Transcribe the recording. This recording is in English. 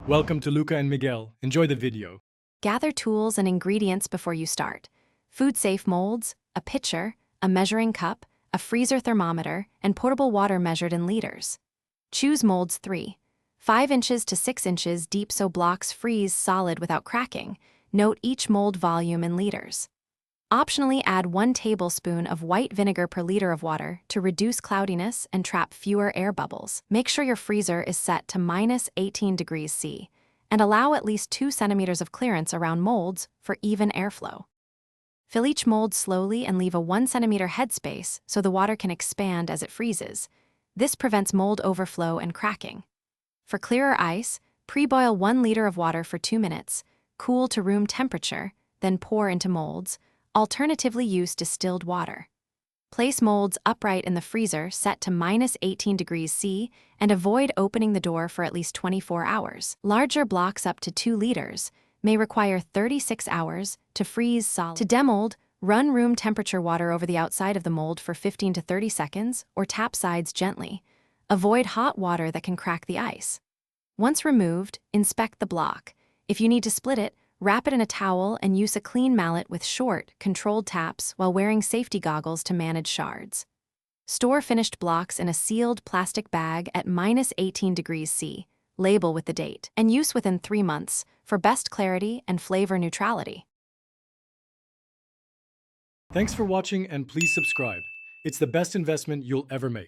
Welcome to Luca and Miguel. Enjoy the video. Gather tools and ingredients before you start. Food-safe molds, a pitcher, a measuring cup, a freezer thermometer, and portable water measured in liters. Choose molds 3. 5 inches to 6 inches deep so blocks freeze solid without cracking. Note each mold volume in liters. Optionally add 1 tablespoon of white vinegar per liter of water to reduce cloudiness and trap fewer air bubbles. Make sure your freezer is set to -18 degrees C and allow at least 2 centimeters of clearance around molds for even airflow. Fill each mold slowly and leave a 1 centimeter headspace so the water can expand as it freezes. This prevents mold overflow and cracking. For clearer ice, pre-boil 1 liter of water for 2 minutes, cool to room temperature, then pour into molds. Alternatively, use distilled water. Place molds upright in the freezer set to -18 degrees C and avoid opening the door for at least 24 hours. Larger blocks up to 2 liters may require 36 hours to freeze solid. To demold, run room temperature water over the outside of the mold for 15 to 30 seconds or tap sides gently. Avoid hot water that can crack the ice. Once removed, inspect the block. If you need to split it, wrap it in a towel and use a clean mallet with short, controlled taps while wearing safety goggles to manage shards. Store finished blocks in a sealed plastic bag at -18 degrees C, label with the date, and use within 3 months for best clarity and flavor neutrality. Thanks for watching and please subscribe. It's the best investment you'll ever make.